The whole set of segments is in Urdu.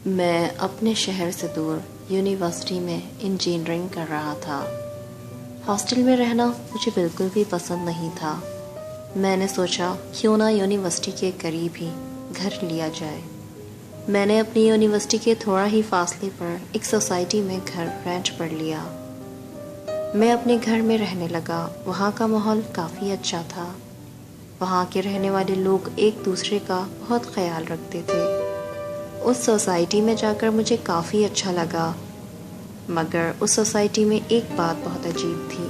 میں اپنے شہر سے دور یونیورسٹی میں انجینئرنگ کر رہا تھا۔ ہاسٹل میں رہنا مجھے بالکل بھی پسند نہیں تھا۔ میں نے سوچا کیوں نہ یونیورسٹی کے قریب ہی گھر لیا جائے۔ میں نے اپنی یونیورسٹی کے تھوڑا ہی فاصلے پر ایک سوسائٹی میں گھر رینٹ پر لیا۔ میں اپنے گھر میں رہنے لگا۔ وہاں کا ماحول کافی اچھا تھا۔ وہاں کے رہنے والے لوگ ایک دوسرے کا بہت خیال رکھتے تھے۔ اس سوسائٹی میں جا کر مجھے کافی اچھا لگا، مگر اس سوسائٹی میں ایک بات بہت عجیب تھی۔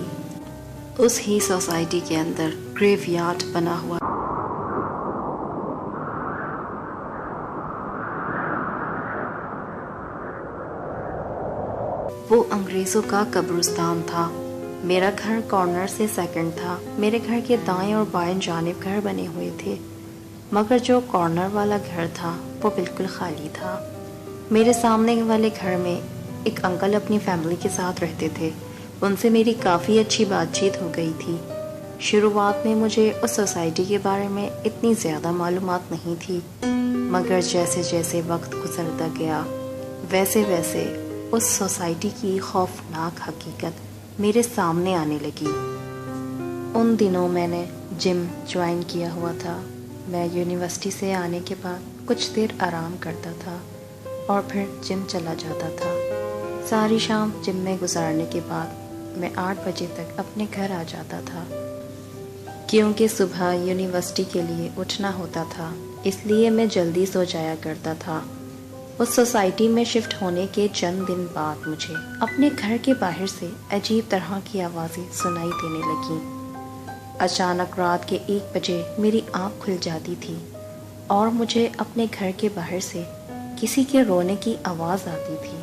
اس ہی سوسائٹی کے اندر گریو یارڈ بنا ہوا وہ انگریزوں کا قبرستان تھا۔ میرا گھر کارنر سے سیکنڈ تھا۔ میرے گھر کے دائیں اور بائیں جانب گھر بنے ہوئے تھے، مگر جو کارنر والا گھر تھا وہ بالکل خالی تھا۔ میرے سامنے والے گھر میں ایک انکل اپنی فیملی کے ساتھ رہتے تھے۔ ان سے میری کافی اچھی بات چیت ہو گئی تھی۔ شروعات میں مجھے اس سوسائٹی کے بارے میں اتنی زیادہ معلومات نہیں تھی، مگر جیسے جیسے وقت گزرتا گیا ویسے ویسے اس سوسائٹی کی خوفناک حقیقت میرے سامنے آنے لگی۔ ان دنوں میں نے جم جوائن کیا ہوا تھا۔ میں یونیورسٹی سے آنے کے بعد کچھ دیر آرام کرتا تھا اور پھر جم چلا جاتا تھا۔ ساری شام جم میں گزارنے کے بعد میں 8 بجے تک اپنے گھر آ جاتا تھا، کیونکہ صبح یونیورسٹی کے لیے اٹھنا ہوتا تھا، اس لیے میں جلدی سو جایا کرتا تھا۔ اس سوسائٹی میں شفٹ ہونے کے چند دن بعد مجھے اپنے گھر کے باہر سے عجیب طرح کی آوازیں سنائی دینے لگیں۔ اچانک رات کے 1 بجے میری آنکھ کھل جاتی تھی اور مجھے اپنے گھر کے باہر سے کسی کے رونے کی آواز آتی تھی۔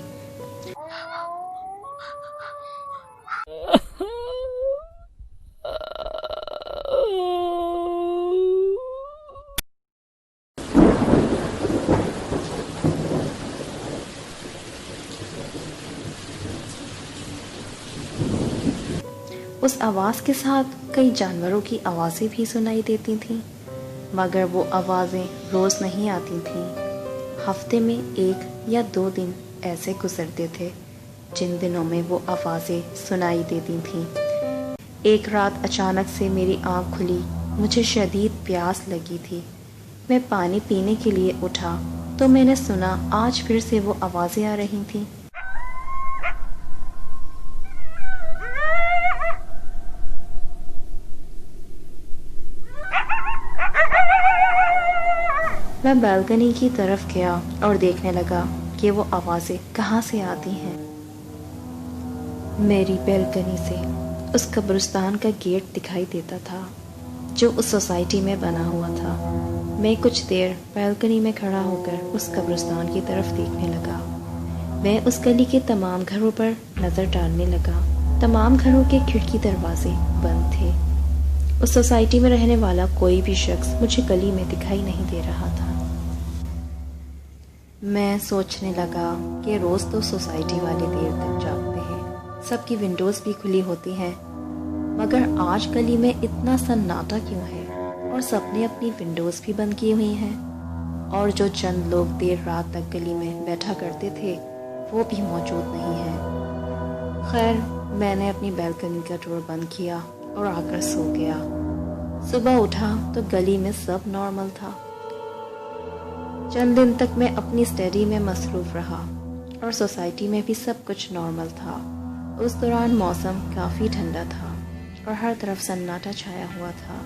اس آواز کے ساتھ کئی جانوروں کی آوازیں بھی سنائی دیتی تھیں، مگر وہ آوازیں روز نہیں آتی تھیں۔ ہفتے میں 1 یا 2 دن ایسے گزرتے تھے جن دنوں میں وہ آوازیں سنائی دیتی تھیں۔ ایک رات اچانک سے میری آنکھ کھلی۔ مجھے شدید پیاس لگی تھی۔ میں پانی پینے کے لیے اٹھا تو میں نے سنا آج پھر سے وہ آوازیں آ رہی تھیں۔ میں بالکنی کی طرف گیا اور دیکھنے لگا کہ وہ آوازیں کہاں سے آتی ہیں۔ میری بالکنی سے اس قبرستان کا گیٹ دکھائی دیتا تھا جو اس سوسائٹی میں بنا ہوا تھا۔ میں کچھ دیر بالکنی میں کھڑا ہو کر اس قبرستان کی طرف دیکھنے لگا۔ میں اس گلی کے تمام گھروں پر نظر ڈالنے لگا۔ تمام گھروں کے کھڑکی دروازے بند تھے۔ اس سوسائٹی میں رہنے والا کوئی بھی شخص مجھے گلی میں دکھائی نہیں دے رہا تھا۔ میں سوچنے لگا کہ روز تو سوسائٹی والے دیر تک جاگتے ہیں، سب کی ونڈوز بھی کھلی ہوتی ہیں، مگر آج گلی میں اتنا سناٹا کیوں ہے اور سب نے اپنی ونڈوز بھی بند کی ہوئی ہیں، اور جو چند لوگ دیر رات تک گلی میں بیٹھا کرتے تھے وہ بھی موجود نہیں ہیں۔ خیر، میں نے اپنی بالکنی کا ڈور بند کیا اور آ کر سو گیا۔ صبح اٹھا تو گلی میں سب نارمل تھا۔ چند دن تک میں اپنی اسٹڈی میں مصروف رہا اور سوسائٹی میں بھی سب کچھ نارمل تھا۔ اس دوران موسم کافی ٹھنڈا تھا اور ہر طرف سناٹا چھایا ہوا تھا۔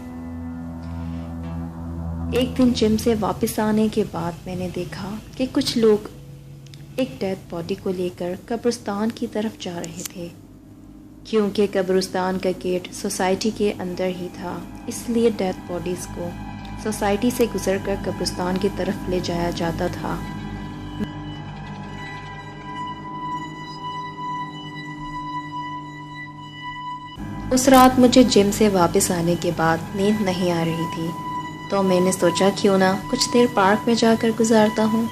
ایک دن جم سے واپس آنے کے بعد میں نے دیکھا کہ کچھ لوگ ایک ڈیڈ باڈی کو لے کر قبرستان کی طرف جا رہے تھے۔ کیونکہ قبرستان کا گیٹ سوسائٹی کے اندر ہی تھا، اس لیے ڈیڈ باڈیز کو سوسائٹی سے گزر کر قبرستان کی طرف لے جایا جاتا تھا۔ اس رات مجھے جم سے واپس آنے کے بعد نیند نہیں آ رہی تھی، تو میں نے سوچا کیوں نہ کچھ دیر پارک میں جا کر گزارتا ہوں،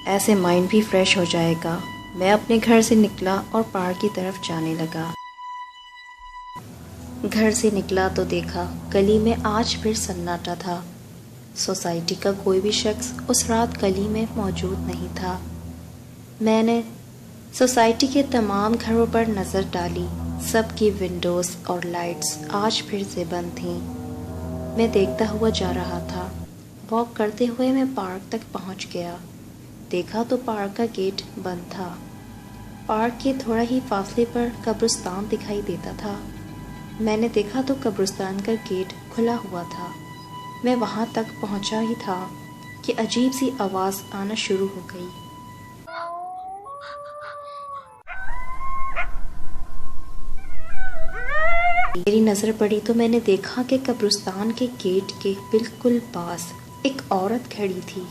ایسے مائنڈ بھی فریش ہو جائے گا۔ میں اپنے گھر سے نکلا اور پارک کی طرف جانے لگا۔ گھر سے نکلا تو دیکھا گلی میں آج پھر سناٹا تھا۔ سوسائٹی کا کوئی بھی شخص اس رات گلی میں موجود نہیں تھا۔ میں نے سوسائٹی کے تمام گھروں پر نظر ڈالی، سب کی ونڈوز اور لائٹس آج پھر سے بند تھیں۔ میں دیکھتا ہوا جا رہا تھا۔ واک کرتے ہوئے میں پارک تک پہنچ گیا۔ دیکھا تو پارک کا گیٹ بند تھا۔ پارک کے تھوڑا ہی فاصلے پر قبرستان دکھائی دیتا تھا۔ میں نے دیکھا تو قبرستان کا گیٹ کھلا ہوا تھا۔ میں وہاں تک پہنچا ہی تھا کہ عجیب سی آواز آنا شروع ہو گئی۔ میری نظر پڑی تو میں نے دیکھا کہ قبرستان کے گیٹ کے بالکل پاس ایک عورت کھڑی تھی۔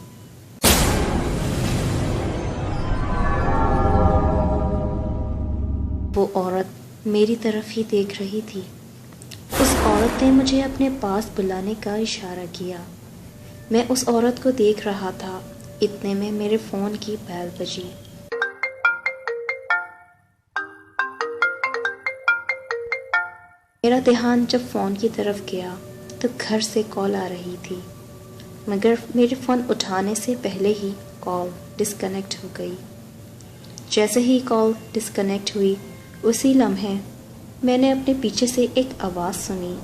وہ عورت میری طرف ہی دیکھ رہی تھی۔ اس عورت نے مجھے اپنے پاس بلانے کا اشارہ کیا۔ میں اس عورت کو دیکھ رہا تھا، اتنے میں میرے فون کی بیل بجی۔ میرا دھیان جب فون کی طرف گیا تو گھر سے کال آ رہی تھی، مگر میرے فون اٹھانے سے پہلے ہی کال ڈسکنیکٹ ہو گئی۔ جیسے ہی کال ڈسکنیکٹ ہوئی اسی لمحے میں نے اپنے پیچھے سے ایک آواز سنی۔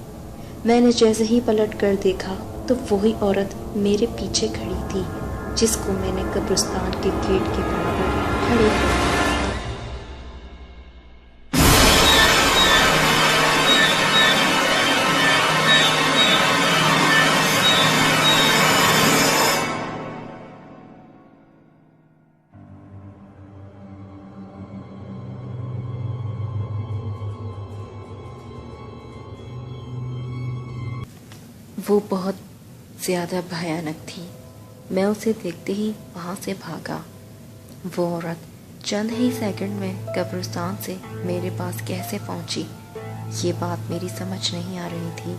میں نے جیسے ہی پلٹ کر دیکھا تو وہی عورت میرے پیچھے کھڑی تھی جس کو میں نے قبرستان کے گیٹ کے برابر کھڑے ہوئے وہ بہت زیادہ بھیانک تھی۔ میں اسے دیکھتے ہی وہاں سے بھاگا۔ وہ عورت چند ہی سیکنڈ میں قبرستان سے میرے پاس کیسے پہنچی، یہ بات میری سمجھ نہیں آ رہی تھی،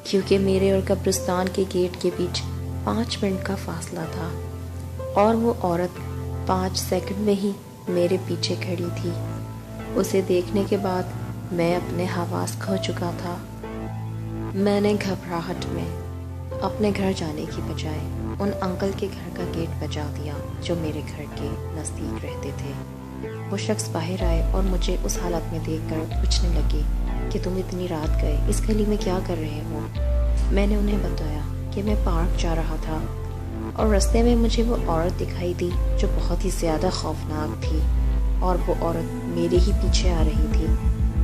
کیونکہ میرے اور قبرستان کے گیٹ کے بیچ 5 منٹ کا فاصلہ تھا اور وہ عورت 5 سیکنڈ میں ہی میرے پیچھے کھڑی تھی۔ اسے دیکھنے کے بعد میں اپنے حواس کھو چکا تھا۔ میں نے گھبراہٹ میں اپنے گھر جانے کی بجائے ان انکل کے گھر کا گیٹ بجا دیا جو میرے گھر کے نزدیک رہتے تھے۔ وہ شخص باہر آئے اور مجھے اس حالت میں دیکھ کر پوچھنے لگے کہ تم اتنی رات گئے اس گلی میں کیا کر رہے ہو؟ میں نے انہیں بتایا کہ میں پارک جا رہا تھا اور رستے میں مجھے وہ عورت دکھائی دی جو بہت ہی زیادہ خوفناک تھی، اور وہ عورت میرے ہی پیچھے آ رہی تھی۔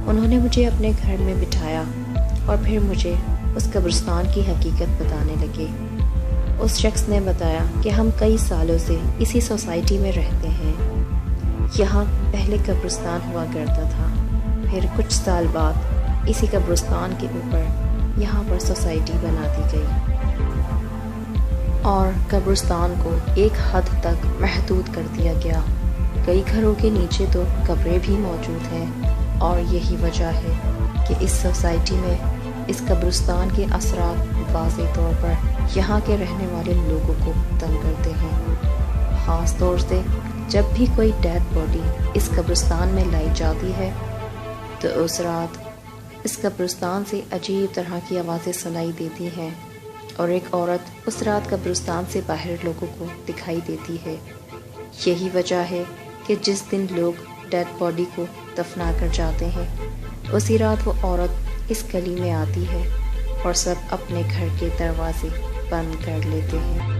انہوں نے مجھے اپنے گھر میں بٹھایا اور پھر مجھے اس قبرستان کی حقیقت بتانے لگے۔ اس شخص نے بتایا کہ ہم کئی سالوں سے اسی سوسائٹی میں رہتے ہیں۔ یہاں پہلے قبرستان ہوا کرتا تھا، پھر کچھ سال بعد اسی قبرستان کے اوپر یہاں پر سوسائٹی بنا دی گئی اور قبرستان کو ایک حد تک محدود کر دیا گیا۔ کئی گھروں کے نیچے تو قبریں بھی موجود ہیں، اور یہی وجہ ہے کہ اس سوسائٹی میں اس قبرستان کے اثرات واضح طور پر یہاں کے رہنے والے لوگوں کو تنگ کرتے ہیں۔ خاص طور سے جب بھی کوئی ڈیڈ باڈی اس قبرستان میں لائی جاتی ہے تو اس رات اس قبرستان سے عجیب طرح کی آوازیں سنائی دیتی ہیں، اور ایک عورت اس رات قبرستان سے باہر لوگوں کو دکھائی دیتی ہے۔ یہی وجہ ہے کہ جس دن لوگ ڈیڈ باڈی کو دفنا کر جاتے ہیں اسی رات وہ عورت اس گلی میں آتی ہے اور سب اپنے گھر کے دروازے بند کر لیتے ہیں۔